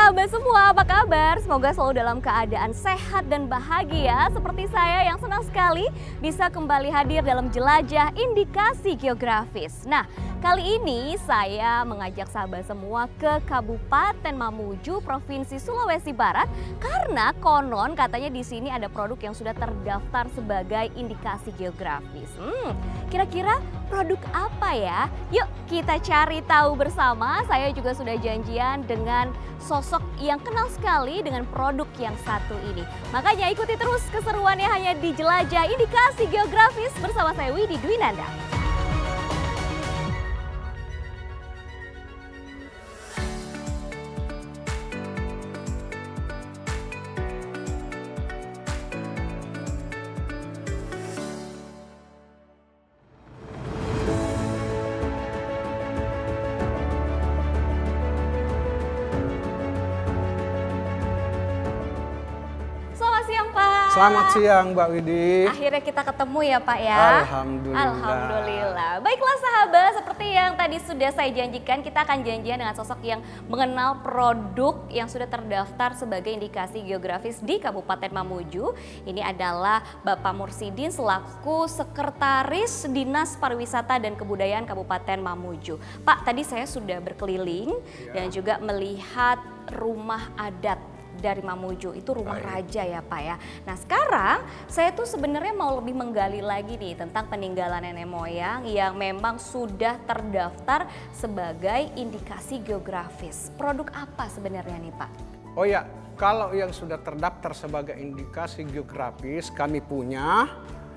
sahabat semua, apa kabar? Semoga selalu dalam keadaan sehat dan bahagia seperti saya yang senang sekali bisa kembali hadir dalam jelajah indikasi geografis. Nah, kali ini saya mengajak sahabat semua ke Kabupaten Mamuju, Provinsi Sulawesi Barat karena konon katanya di sini ada produk yang sudah terdaftar sebagai indikasi geografis. Kira-kira produk apa ya? Yuk kita cari tahu bersama. Saya juga sudah janjian dengan sosok yang kenal sekali dengan produk yang satu ini. Makanya ikuti terus keseruannya hanya di Jelajah Indikasi Geografis bersama saya Widi Dwinanda. Selamat siang Mbak Widi. Akhirnya kita ketemu ya Pak ya. Alhamdulillah. Alhamdulillah. Baiklah sahabat, seperti yang tadi sudah saya janjikan, kita akan janjian dengan sosok yang mengenal produk yang sudah terdaftar sebagai indikasi geografis di Kabupaten Mamuju. Ini adalah Bapak Mursidin selaku Sekretaris Dinas Pariwisata dan Kebudayaan Kabupaten Mamuju. Pak, tadi saya sudah berkeliling dan juga melihat rumah adat dari Mamuju, itu rumah raja ya Pak ya. Nah sekarang saya tuh sebenarnya mau lebih menggali lagi nih tentang peninggalan nenek moyang yang memang sudah terdaftar sebagai indikasi geografis. Produk apa sebenarnya nih Pak? Oh ya, kalau yang sudah terdaftar sebagai indikasi geografis kami punya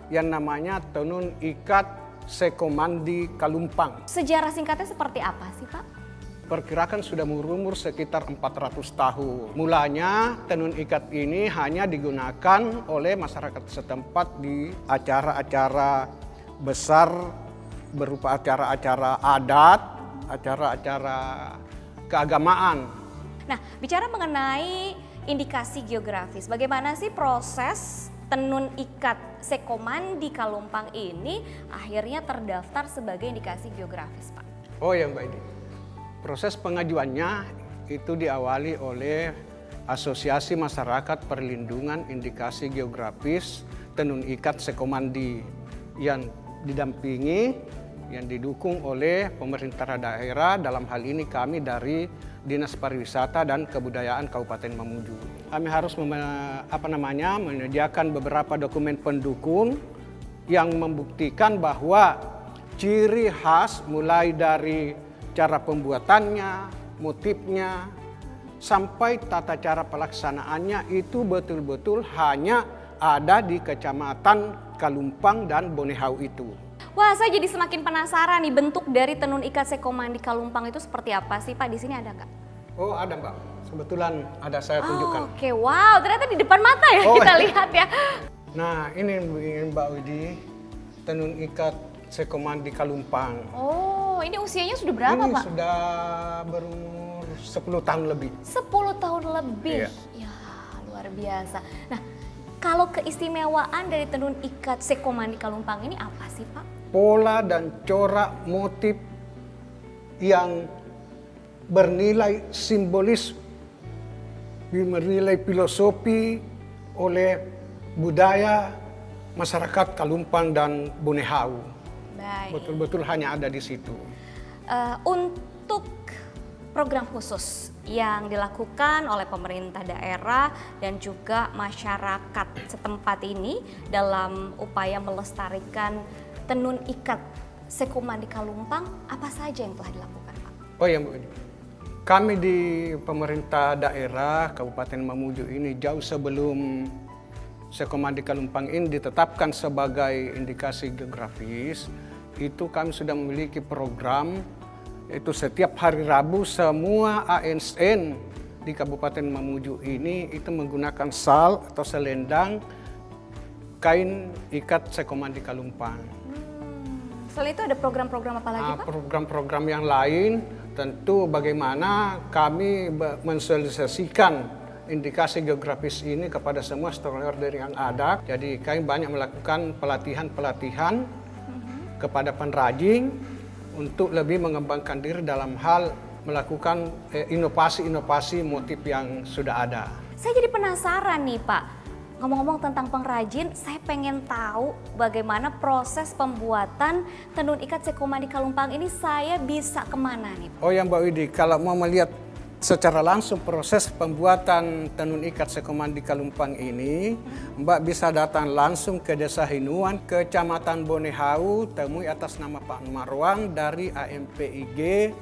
yang namanya tenun ikat Sekomandi Kalumpang. Sejarah singkatnya seperti apa sih Pak? Perkirakan sudah berumur sekitar 400 tahun. Mulanya tenun ikat ini hanya digunakan oleh masyarakat setempat di acara-acara besar berupa acara-acara adat, acara-acara keagamaan. Nah, bicara mengenai indikasi geografis, bagaimana sih proses tenun ikat Sekomandi Kalumpang ini akhirnya terdaftar sebagai indikasi geografis Pak? Oh ya Mbak Edi. Proses pengajuannya itu diawali oleh Asosiasi Masyarakat Perlindungan Indikasi Geografis Tenun Ikat Sekomandi yang didampingi, yang didukung oleh pemerintah daerah, dalam hal ini kami dari Dinas Pariwisata dan Kebudayaan Kabupaten Mamuju. Kami harus menyediakan beberapa dokumen pendukung yang membuktikan bahwa ciri khas mulai dari cara pembuatannya, motifnya, sampai tata cara pelaksanaannya itu betul-betul hanya ada di Kecamatan Kalumpang dan Bonehau itu. Wah, saya jadi semakin penasaran nih bentuk dari tenun ikat Sekomandi Kalumpang itu seperti apa sih Pak? Di sini ada nggak? Oh ada Mbak, kebetulan ada saya tunjukkan. Oke, wow, ternyata di depan mata ya kita lihat ya. Nah ini Mbak Widi, tenun ikat Sekomandi Kalumpang. Oh, ini usianya sudah berapa ini Pak? Ini sudah berumur 10 tahun lebih. 10 tahun lebih? Iya. Ya, luar biasa. Nah, kalau keistimewaan dari tenun ikat Sekomandi Kalumpang ini apa sih Pak? Pola dan corak motif yang bernilai simbolis, bernilai filosofi oleh budaya masyarakat Kalumpang dan Bonehau. Betul-betul hanya ada di situ. Untuk program khusus yang dilakukan oleh pemerintah daerah dan juga masyarakat setempat ini dalam upaya melestarikan tenun ikat Sekomandi Kalumpang, apa saja yang telah dilakukan Pak? Oh ya Bu, kami di pemerintah daerah Kabupaten Mamuju ini jauh sebelum Sekomandi Kalumpang ini ditetapkan sebagai indikasi geografis, itu kami sudah memiliki program, itu setiap hari Rabu semua ASN di Kabupaten Mamuju ini itu menggunakan sal atau selendang kain ikat Sekomandi Kalumpang. Selain itu ada program-program apa lagi Pak? Program-program yang lain tentu bagaimana kami mensosialisasikan indikasi geografis ini kepada semua stakeholder yang ada. Jadi kami banyak melakukan pelatihan-pelatihan kepada pengrajin untuk lebih mengembangkan diri dalam hal melakukan inovasi-inovasi motif yang sudah ada. Saya jadi penasaran nih Pak, ngomong-ngomong tentang pengrajin, saya pengen tahu bagaimana proses pembuatan tenun ikat Sekomandi Kalumpang ini, saya bisa kemana nih Pak? Oh ya Mbak Widi, kalau mau melihat secara langsung proses pembuatan tenun ikat Sekomandi Kalumpang ini, Mbak bisa datang langsung ke Desa Hinuan, Kecamatan Bonehau, temui atas nama Pak Marwan dari AMPIG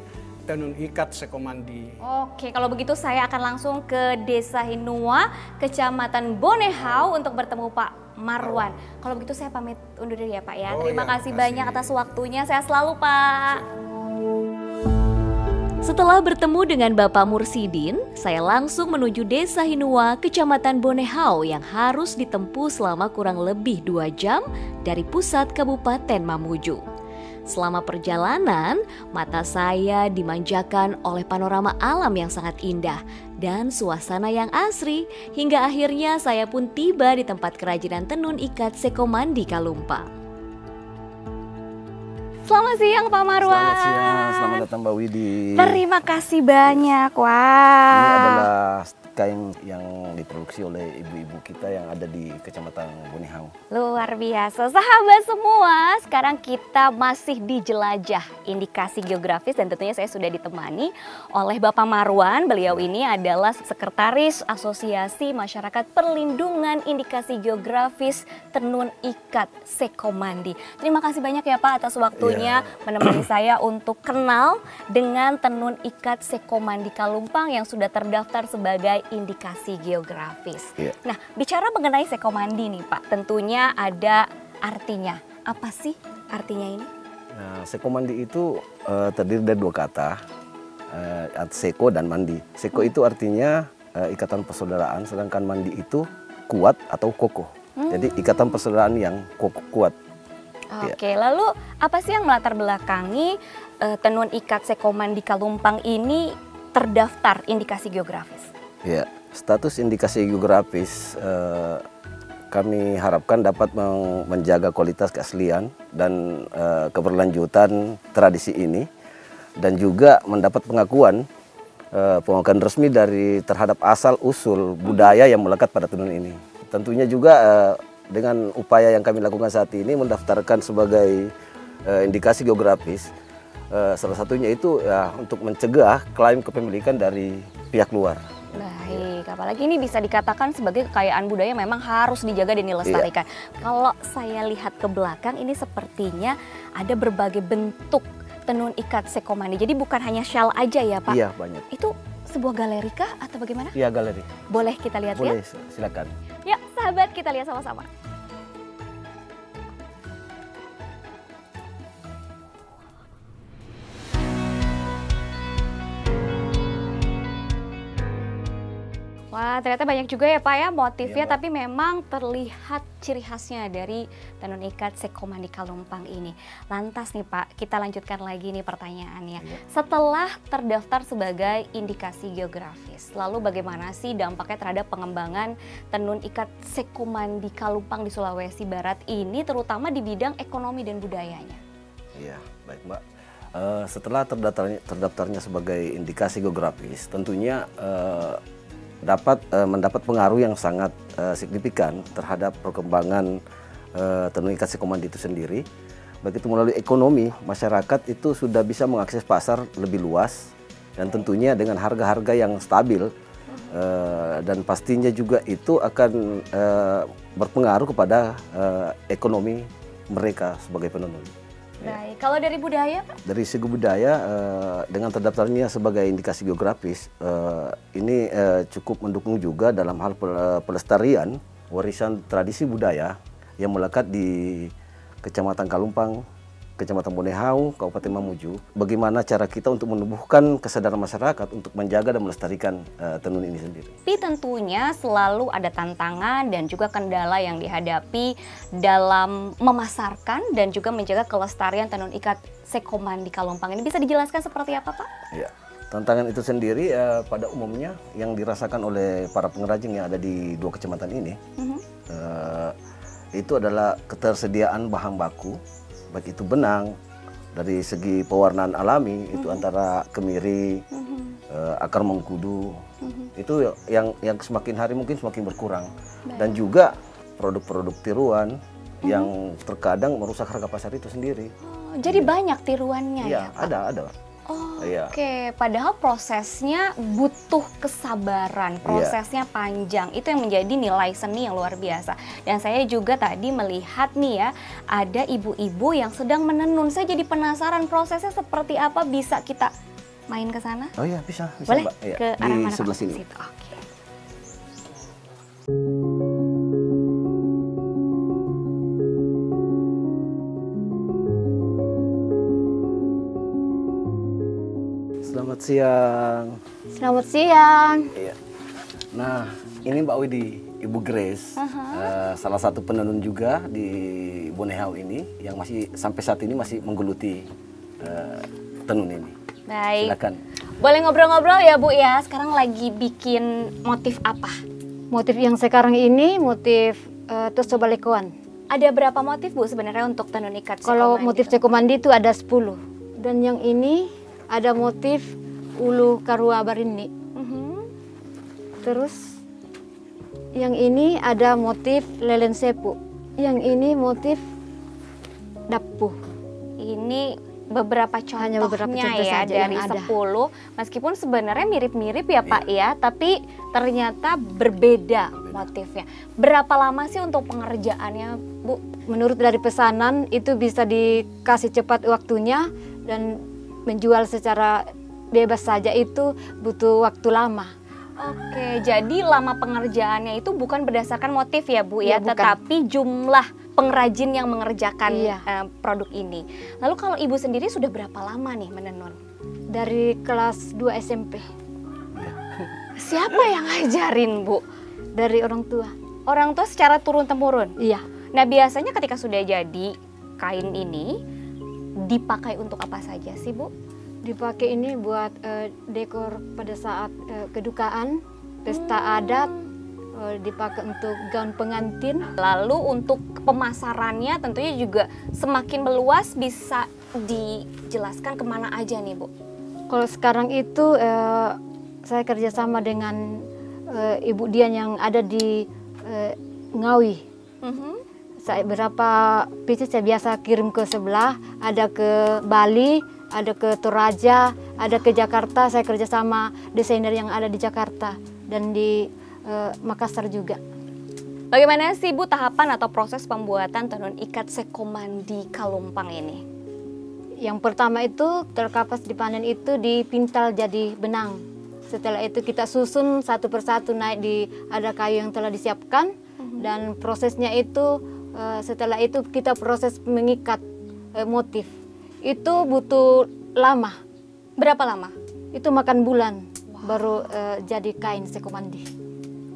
Tenun Ikat Sekomandi. Oke, kalau begitu saya akan langsung ke Desa Hinua, Kecamatan Bonehau untuk bertemu Pak Marwan. Kalau begitu saya pamit undur diri ya Pak ya. Oh, Terima ya, kasih makasih. banyak atas waktunya. Sehat selalu Pak. Setelah bertemu dengan Bapak Mursidin, saya langsung menuju Desa Hinua, Kecamatan Bonehau yang harus ditempuh selama kurang lebih 2 jam dari pusat Kabupaten Mamuju. Selama perjalanan, mata saya dimanjakan oleh panorama alam yang sangat indah dan suasana yang asri, hingga akhirnya saya pun tiba di tempat kerajinan tenun ikat Sekomandi Kalumpang. Selamat siang Pak Marwan. Selamat siang, selamat datang Mbak Widi. Terima kasih banyak. Wah. Ini adalah kain yang diproduksi oleh ibu-ibu kita yang ada di Kecamatan Bonehau. Luar biasa. Sahabat semua, sekarang kita masih di jelajah indikasi geografis dan tentunya saya sudah ditemani oleh Bapak Marwan. Beliau ini adalah Sekretaris Asosiasi Masyarakat Perlindungan Indikasi Geografis Tenun Ikat Sekomandi. Terima kasih banyak ya Pak atas waktunya menemani saya untuk kenal dengan tenun ikat Sekomandi Kalumpang yang sudah terdaftar sebagai indikasi geografis. Nah, bicara mengenai Sekomandi nih Pak, tentunya ada artinya. Apa sih artinya ini? Nah, Sekomandi itu terdiri dari 2 kata, Seko dan Mandi. Seko itu artinya ikatan persaudaraan, sedangkan Mandi itu kuat atau kokoh. Jadi ikatan persaudaraan yang kuat. Oke, lalu apa sih yang melatar belakangi tenun ikat Sekomandi Kalumpang ini terdaftar indikasi geografis? Ya, status indikasi geografis kami harapkan dapat menjaga kualitas keaslian dan keberlanjutan tradisi ini, dan juga mendapat pengakuan resmi dari terhadap asal usul budaya yang melekat pada tenun ini. Tentunya juga dengan upaya yang kami lakukan saat ini mendaftarkan sebagai indikasi geografis, salah satunya itu untuk mencegah klaim kepemilikan dari pihak luar. Baik, apalagi ini bisa dikatakan sebagai kekayaan budaya memang harus dijaga dan dilestarikan. Kalau saya lihat ke belakang ini sepertinya ada berbagai bentuk tenun ikat Sekomandi. Jadi bukan hanya shawl aja ya Pak? Iya, banyak. Itu sebuah galeri kah atau bagaimana? Iya, galeri. Boleh kita lihat ya? Boleh, silakan. Ya, sahabat kita lihat sama-sama. Wah, ternyata banyak juga ya Pak ya motifnya, tapi memang terlihat ciri khasnya dari tenun ikat Sekomandi Kalumpang ini. Lantas nih Pak, kita lanjutkan lagi nih pertanyaannya. Setelah terdaftar sebagai indikasi geografis, lalu bagaimana sih dampaknya terhadap pengembangan tenun ikat Sekomandi Kalumpang di Sulawesi Barat ini, terutama di bidang ekonomi dan budayanya? Iya, baik Mbak. Setelah terdaftarnya sebagai indikasi geografis, tentunya mendapat pengaruh yang sangat signifikan terhadap perkembangan tenun ikat Sekomandi itu sendiri. Baik itu melalui ekonomi, masyarakat itu sudah bisa mengakses pasar lebih luas dan tentunya dengan harga-harga yang stabil, dan pastinya juga itu akan berpengaruh kepada ekonomi mereka sebagai penenun. Baik, kalau dari budaya Pak? Dari segi budaya, dengan terdaftarnya sebagai indikasi geografis, ini cukup mendukung juga dalam hal pelestarian warisan tradisi budaya yang melekat di Kecamatan Kalumpang, Kecamatan Bonehau, Kabupaten Mamuju. Bagaimana cara kita untuk menumbuhkan kesadaran masyarakat untuk menjaga dan melestarikan tenun ini sendiri. Tapi tentunya selalu ada tantangan dan juga kendala yang dihadapi dalam memasarkan dan juga menjaga kelestarian tenun ikat Sekomandi Kalumpang ini. Bisa dijelaskan seperti apa Pak? Ya, tantangan itu sendiri pada umumnya yang dirasakan oleh para pengrajin yang ada di 2 kecamatan ini, itu adalah ketersediaan bahan baku, baik itu benang, Dari segi pewarnaan alami itu antara kemiri, akar mengkudu, itu yang semakin hari mungkin semakin berkurang. Dan juga produk-produk tiruan yang terkadang merusak harga pasar itu sendiri. Oh, jadi banyak tiruannya ya, Pak? Ada. Oh, iya. Oke. Padahal prosesnya butuh kesabaran, prosesnya panjang. Itu yang menjadi nilai seni yang luar biasa. Dan saya juga tadi melihat nih ya, ada ibu-ibu yang sedang menenun. Saya jadi penasaran prosesnya seperti apa, bisa kita main ke sana? Oh iya, bisa Boleh? Mbak. Iya, Ke arah di mana, sebelah Pak? sini. Situ. Oke. Selamat siang. Selamat siang. Iya. Nah, ini Mbak Widi, Ibu Grace, salah satu penenun juga di Bonehau ini yang masih sampai saat ini masih menggeluti tenun ini. Baik. Silakan. Boleh ngobrol-ngobrol ya Bu ya. Sekarang lagi bikin motif apa? Motif yang sekarang ini motif Tosobalekuan. Ada berapa motif Bu sebenarnya untuk tenun ikat Kalau Sekomandi motif itu? Sekomandi itu ada 10. Dan yang ini ada motif ulu karua barini. Terus yang ini ada motif lelen sepu. Yang ini motif dapu. Ini beberapa contohnya Hanya beberapa contoh ya saja dari yang ada. 10. Meskipun sebenarnya mirip-mirip ya Pak ya, tapi ternyata berbeda motifnya. Berapa lama sih untuk pengerjaannya Bu? Menurut dari pesanan itu bisa dikasih cepat waktunya dan menjual secara bebas saja itu butuh waktu lama. Oke, jadi lama pengerjaannya itu bukan berdasarkan motif ya Bu ya, Iya, bukan. tetapi jumlah pengrajin yang mengerjakan Iya. produk ini. Lalu kalau Ibu sendiri sudah berapa lama nih menenun? Dari kelas 2 SMP. Siapa yang ngajarin Bu? Dari orang tua. Orang tua secara turun-temurun? Iya. Nah biasanya ketika sudah jadi kain ini dipakai untuk apa saja sih Bu? Dipakai ini buat dekor pada saat kedukaan, pesta adat, dipakai untuk gaun pengantin. Lalu untuk pemasarannya tentunya juga semakin meluas, bisa dijelaskan kemana aja nih Bu? Kalau sekarang itu saya kerjasama dengan Ibu Dian yang ada di Ngawi. Saya berapa pieces saya biasa kirim ke sebelah, ada ke Bali, ada ke Toraja, ada ke Jakarta. Saya kerja sama desainer yang ada di Jakarta dan di Makassar juga. Bagaimana sih Bu tahapan atau proses pembuatan tenun ikat Sekomandi Kalumpang ini? Yang pertama itu terkapas dipanen itu dipintal jadi benang. Setelah itu kita susun satu persatu naik di ada kayu yang telah disiapkan dan prosesnya itu setelah itu kita proses mengikat motif. Itu butuh lama. Berapa lama? Itu makan bulan baru jadi kain Sekomandi.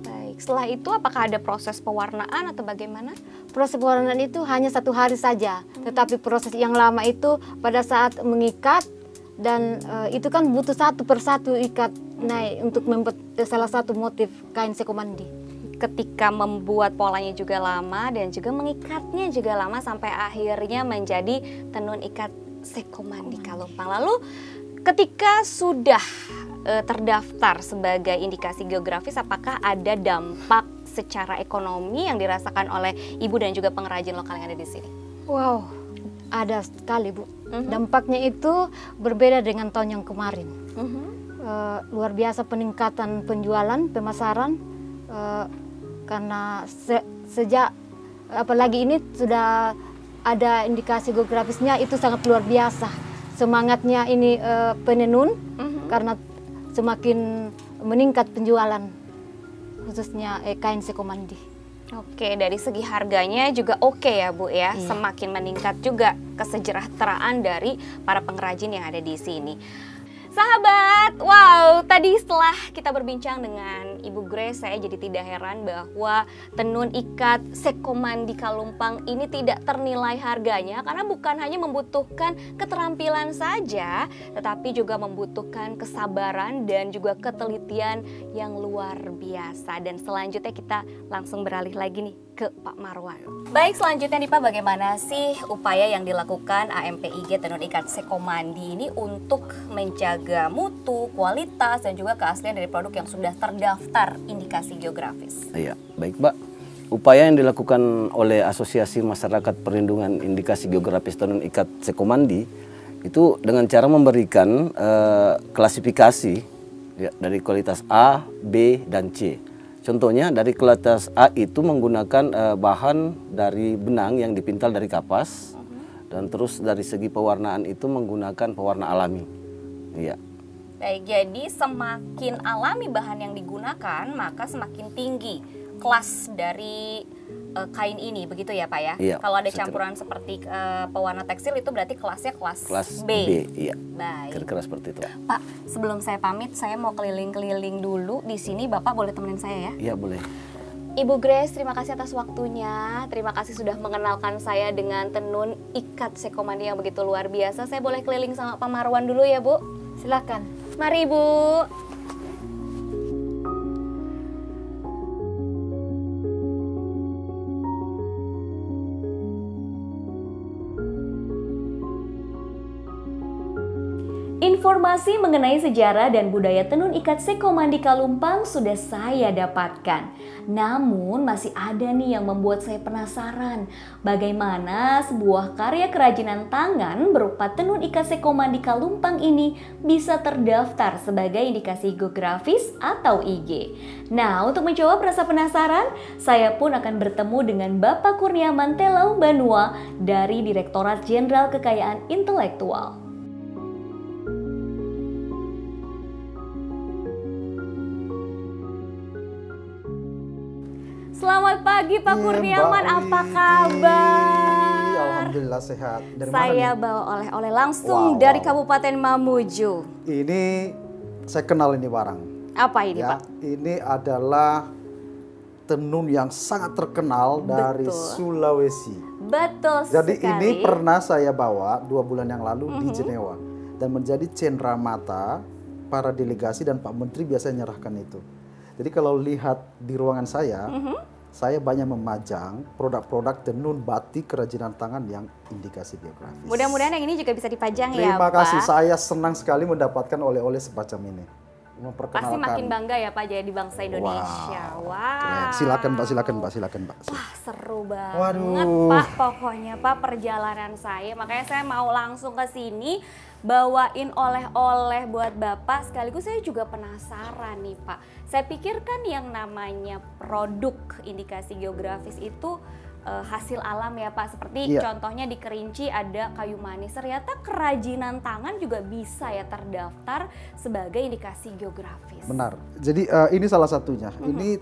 Baik, setelah itu apakah ada proses pewarnaan atau bagaimana? Proses pewarnaan itu hanya 1 hari saja, tetapi proses yang lama itu pada saat mengikat dan itu kan butuh satu persatu ikat naik untuk membuat salah satu motif kain Sekomandi. Ketika membuat polanya juga lama dan juga mengikatnya juga lama sampai akhirnya menjadi tenun ikat Sekomandi Kalumpang. Lalu ketika sudah terdaftar sebagai indikasi geografis, apakah ada dampak secara ekonomi yang dirasakan oleh Ibu dan juga pengrajin lokal yang ada di sini? Wow, ada sekali Bu. Dampaknya itu berbeda dengan tahun yang kemarin. Luar biasa peningkatan penjualan, pemasaran. Karena sejak apalagi ini sudah ada indikasi geografisnya itu sangat luar biasa. Semangatnya ini penenun karena semakin meningkat penjualan khususnya kain Sekomandi. Oke, dari segi harganya juga oke ya Bu ya, Iya. semakin meningkat juga kesejahteraan dari para pengrajin yang ada di sini. Sahabat, wow, tadi setelah kita berbincang dengan dengan Ibu Grace, saya jadi tidak heran bahwa tenun ikat Sekomandi Kalumpang ini tidak ternilai harganya karena bukan hanya membutuhkan keterampilan saja, tetapi juga membutuhkan kesabaran dan juga ketelitian yang luar biasa. Dan selanjutnya kita langsung beralih lagi nih ke Pak Marwan. Baik, selanjutnya nih Pak, bagaimana sih upaya yang dilakukan AMPIG Tenun Ikat Sekomandi ini untuk menjaga mutu, kualitas, dan juga keaslian dari produk yang sudah terdaftar indikasi geografis? Iya, baik Mbak. Upaya yang dilakukan oleh Asosiasi Masyarakat Perlindungan Indikasi Geografis Tenun Ikat Sekomandi itu dengan cara memberikan klasifikasi ya, dari kualitas A, B, dan C. Contohnya dari kualitas A itu menggunakan bahan dari benang yang dipintal dari kapas, dan terus dari segi pewarnaan itu menggunakan pewarna alami. Iya. Baik, jadi semakin alami bahan yang digunakan, maka semakin tinggi kelas dari kain ini, begitu ya Pak ya? Iya, kalau ada campuran seperti pewarna tekstil itu berarti kelasnya kelas B. Iya. Baik. Kira-kira seperti itu. Pak, sebelum saya pamit, saya mau keliling-keliling dulu di sini. Bapak boleh temenin saya ya? Iya, boleh. Ibu Grace, terima kasih atas waktunya. Terima kasih sudah mengenalkan saya dengan tenun ikat Sekomandi yang begitu luar biasa. Saya boleh keliling sama Pak Marwan dulu ya, Bu? Silakan. Mari, Bu. Informasi mengenai sejarah dan budaya tenun ikat Sekomandi Kalumpang sudah saya dapatkan. Namun masih ada nih yang membuat saya penasaran. Bagaimana sebuah karya kerajinan tangan berupa tenun ikat Sekomandi Kalumpang ini bisa terdaftar sebagai indikasi geografis atau IG. Nah, untuk menjawab rasa penasaran, saya pun akan bertemu dengan Bapak Kurniawan Telau Banua dari Direktorat Jenderal Kekayaan Intelektual. Selamat pagi Pak Kurniawan, apa kabar? Alhamdulillah sehat. Dari Saya mana nih? bawa oleh-oleh langsung dari Kabupaten Mamuju. Ini saya kenal ini barang. Apa ini Ya, Pak? ini adalah tenun yang sangat terkenal dari Sulawesi. Betul Jadi sekali. ini pernah saya bawa 2 bulan yang lalu di Jenewa dan menjadi cenderamata para delegasi dan Pak Menteri biasanya nyerahkan itu. Jadi kalau lihat di ruangan saya banyak memajang produk-produk tenun batik kerajinan tangan yang indikasi geografis. Mudah-mudahan yang ini juga bisa dipajang ya Terima Pak. kasih, saya senang sekali mendapatkan oleh-oleh semacam ini. Pasti makin bangga ya Pak jadi bangsa Indonesia. Wow. Keren. Silakan Mbak, silakan Mbak, silakan Mbak. Wah, seru banget Waduh. Pak, pokoknya Pak perjalanan saya. Makanya saya mau langsung ke sini bawain oleh-oleh buat Bapak, sekaligus saya juga penasaran nih Pak. Saya pikir kan yang namanya produk indikasi geografis itu hasil alam ya Pak, seperti contohnya di Kerinci ada kayu manis. Ternyata kerajinan tangan juga bisa ya terdaftar sebagai indikasi geografis. Benar, jadi ini salah satunya. Ini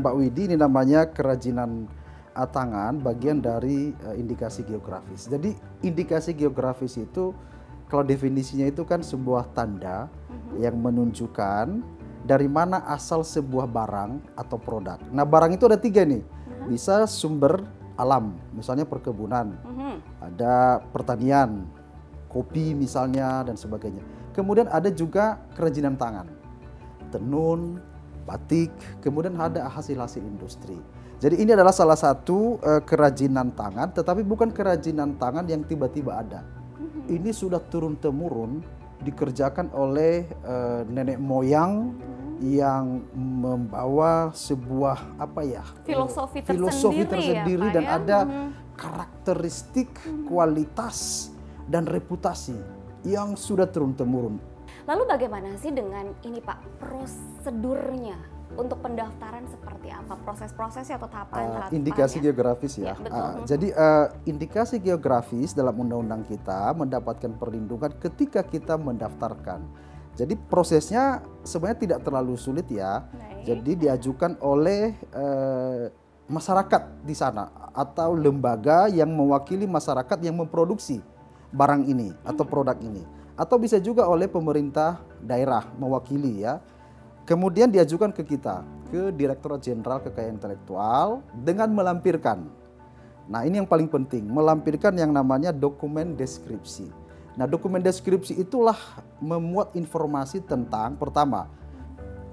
Mbak Widi, ini namanya kerajinan tangan, bagian dari indikasi geografis. Jadi indikasi geografis itu kalau definisinya itu kan sebuah tanda yang menunjukkan dari mana asal sebuah barang atau produk. Nah, barang itu ada 3 nih. Bisa sumber alam, misalnya perkebunan, ada pertanian, kopi misalnya dan sebagainya. Kemudian ada juga kerajinan tangan, tenun, batik, kemudian ada hasil-hasil industri. Jadi ini adalah salah satu kerajinan tangan, tetapi bukan kerajinan tangan yang tiba-tiba ada. Ini sudah turun-temurun dikerjakan oleh nenek moyang yang membawa sebuah filosofi tersendiri ya, dan Pak, ada karakteristik, kualitas dan reputasi yang sudah turun-temurun. Lalu bagaimana sih dengan ini Pak, prosedurnya untuk pendaftaran seperti apa? Proses-prosesnya atau tahapan-tahapannya? Indikasi geografis ya. Betul. Jadi indikasi geografis dalam undang-undang kita mendapatkan perlindungan ketika kita mendaftarkan. Jadi prosesnya sebenarnya tidak terlalu sulit ya. Baik. Jadi diajukan oleh masyarakat di sana atau lembaga yang mewakili masyarakat yang memproduksi barang ini atau produk ini. Atau bisa juga oleh pemerintah daerah mewakili ya. kemudian diajukan ke kita, ke Direktorat Jenderal Kekayaan Intelektual dengan melampirkan. Nah, ini yang paling penting, melampirkan yang namanya dokumen deskripsi. Nah, dokumen deskripsi itulah memuat informasi tentang, pertama,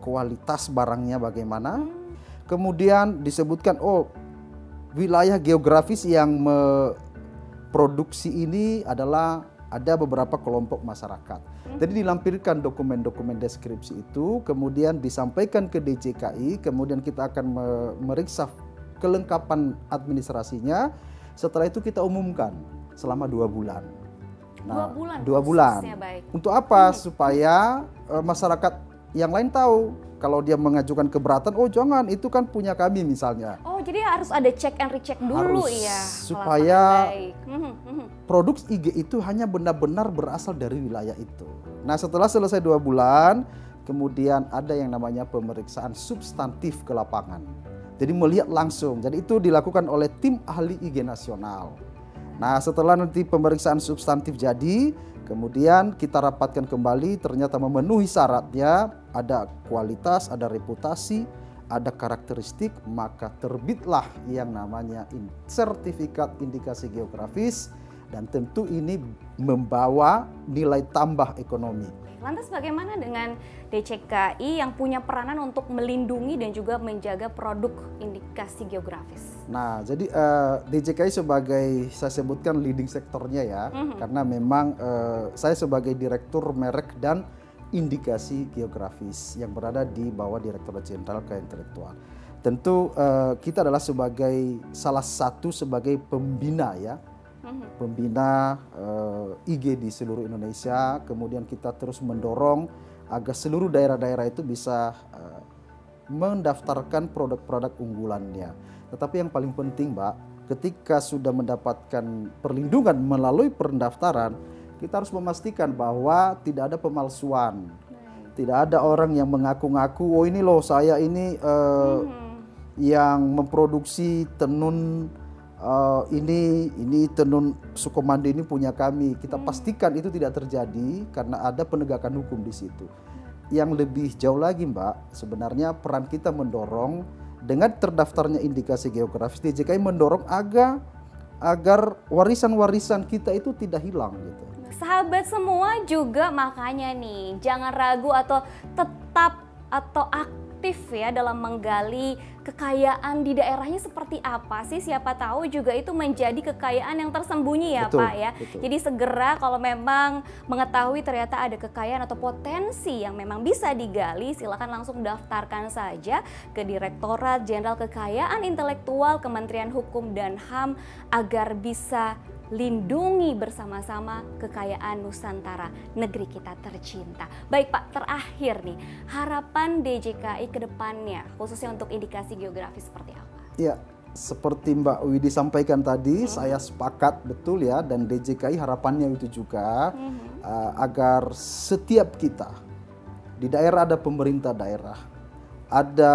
kualitas barangnya bagaimana, kemudian disebutkan, oh, wilayah geografis yang memproduksi ini adalah ada beberapa kelompok masyarakat. Jadi dilampirkan dokumen-dokumen deskripsi itu, kemudian disampaikan ke DJKI, kemudian kita akan meriksa kelengkapan administrasinya. Setelah itu kita umumkan selama 2 bulan. Nah, 2 bulan. Baik. Untuk apa? Supaya masyarakat yang lain tahu. Kalau dia mengajukan keberatan, oh jangan, itu kan punya kami misalnya. Oh, jadi harus ada check and recheck dulu ya. Supaya produk IG itu hanya benar-benar berasal dari wilayah itu. Nah, setelah selesai 2 bulan, kemudian ada yang namanya pemeriksaan substantif ke lapangan. Jadi melihat langsung. Jadi itu dilakukan oleh tim ahli IG nasional. Nah, setelah nanti pemeriksaan substantif jadi, kemudian kita rapatkan kembali, ternyata memenuhi syaratnya, ada kualitas, ada reputasi, ada karakteristik, maka terbitlah yang namanya sertifikat indikasi geografis, dan tentu ini membawa nilai tambah ekonomi. Lantas bagaimana dengan DJKI yang punya peranan untuk melindungi dan juga menjaga produk indikasi geografis? Nah, jadi DJKI sebagai, saya sebutkan leading sektornya ya, karena memang saya sebagai Direktur Merek dan Indikasi Geografis yang berada di bawah Direktorat Jenderal Kekayaan Intelektual. Tentu kita adalah sebagai salah satu sebagai pembina ya, pembina IG di seluruh Indonesia. Kemudian kita terus mendorong agar seluruh daerah-daerah itu bisa mendaftarkan produk-produk unggulannya. Tetapi yang paling penting, Mbak, ketika sudah mendapatkan perlindungan melalui pendaftaran, kita harus memastikan bahwa tidak ada pemalsuan. Tidak ada orang yang mengaku-ngaku, oh ini loh saya ini yang memproduksi tenun ini tenun Sukomandi ini punya kami. Kita pastikan itu tidak terjadi karena ada penegakan hukum di situ. Yang lebih jauh lagi, Mbak, sebenarnya peran kita mendorong dengan terdaftarnya indikasi geografis, DJKI mendorong agar warisan-warisan kita itu tidak hilang gitu. Sahabat semua juga makanya nih, jangan ragu atau tetap atau aktif ya dalam menggali kekayaan di daerahnya seperti apa sih. Siapa tahu juga itu menjadi kekayaan yang tersembunyi ya, betul, Pak ya. Betul. Jadi segera kalau memang mengetahui ternyata ada kekayaan atau potensi yang memang bisa digali, silakan langsung daftarkan saja ke Direktorat Jenderal Kekayaan Intelektual Kementerian Hukum dan HAM agar bisa lindungi bersama-sama kekayaan Nusantara, negeri kita tercinta. Baik Pak, terakhir nih, harapan DJKI ke depannya, khususnya untuk indikasi geografis seperti apa? Ya, seperti Mbak Widi sampaikan tadi, saya sepakat betul ya, dan DJKI harapannya itu juga agar setiap kita, di daerah ada pemerintah daerah, ada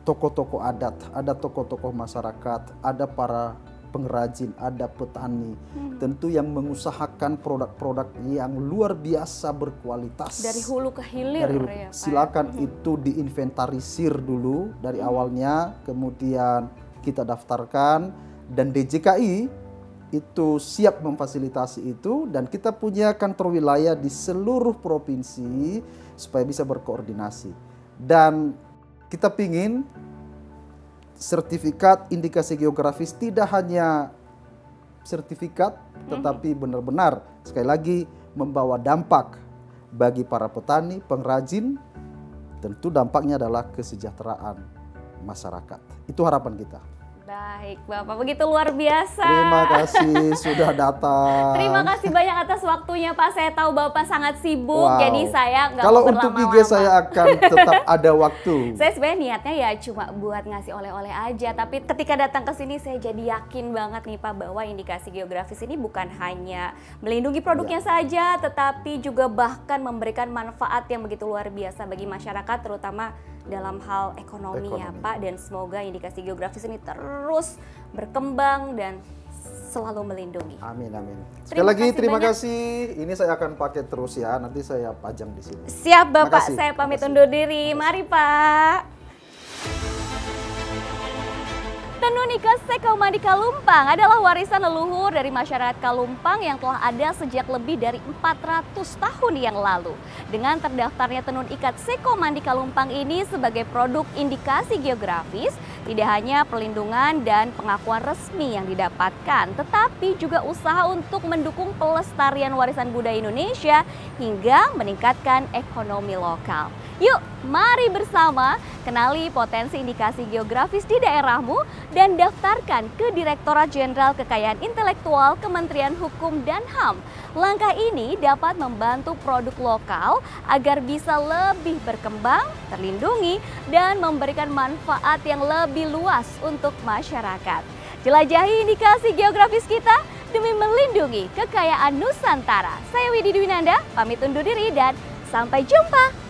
tokoh-tokoh adat, ada tokoh-tokoh masyarakat, ada para pengrajin, ada petani, tentu yang mengusahakan produk-produk yang luar biasa berkualitas. Dari hulu ke hilir ya, Pak. Silakan itu diinventarisir dulu dari awalnya, kemudian kita daftarkan, dan DJKI itu siap memfasilitasi itu, dan kita punya kantor wilayah di seluruh provinsi supaya bisa berkoordinasi. Dan kita pingin sertifikat indikasi geografis tidak hanya sertifikat, tetapi benar-benar sekali lagi membawa dampak bagi para petani, pengrajin. Tentu dampaknya adalah kesejahteraan masyarakat. Itu harapan kita. Baik Bapak, begitu luar biasa. Terima kasih sudah datang. Terima kasih banyak atas waktunya Pak. Saya tahu Bapak sangat sibuk, jadi saya nggak Kalau mau untuk berlama-lama. IG saya akan tetap ada waktu. Saya sebenarnya niatnya ya cuma buat ngasih oleh-oleh aja, tapi ketika datang ke sini saya jadi yakin banget nih Pak bahwa indikasi geografis ini bukan hanya melindungi produknya saja, tetapi juga bahkan memberikan manfaat yang begitu luar biasa bagi masyarakat, terutama dalam hal ekonomi ya Pak. Dan semoga indikasi geografis ini terus berkembang dan selalu melindungi. Amin, amin. Sekali Terima lagi kasih terima banyak. kasih. Ini saya akan pakai terus ya. Nanti saya pajang di sini. Siap Bapak, Makasih. saya pamit Makasih. undur diri. Mari Pak. Tenun ikat Sekomandi Kalumpang adalah warisan leluhur dari masyarakat Kalumpang yang telah ada sejak lebih dari 400 tahun yang lalu. Dengan terdaftarnya tenun ikat Sekomandi Kalumpang ini sebagai produk indikasi geografis, tidak hanya perlindungan dan pengakuan resmi yang didapatkan, tetapi juga usaha untuk mendukung pelestarian warisan budaya Indonesia hingga meningkatkan ekonomi lokal. Yuk, mari bersama kenali potensi indikasi geografis di daerahmu dan daftarkan ke Direktorat Jenderal Kekayaan Intelektual Kementerian Hukum dan HAM. Langkah ini dapat membantu produk lokal agar bisa lebih berkembang, terlindungi, dan memberikan manfaat yang lebih luas untuk masyarakat. Jelajahi indikasi geografis kita demi melindungi kekayaan Nusantara. Saya Widi Dwinanda, pamit undur diri dan sampai jumpa.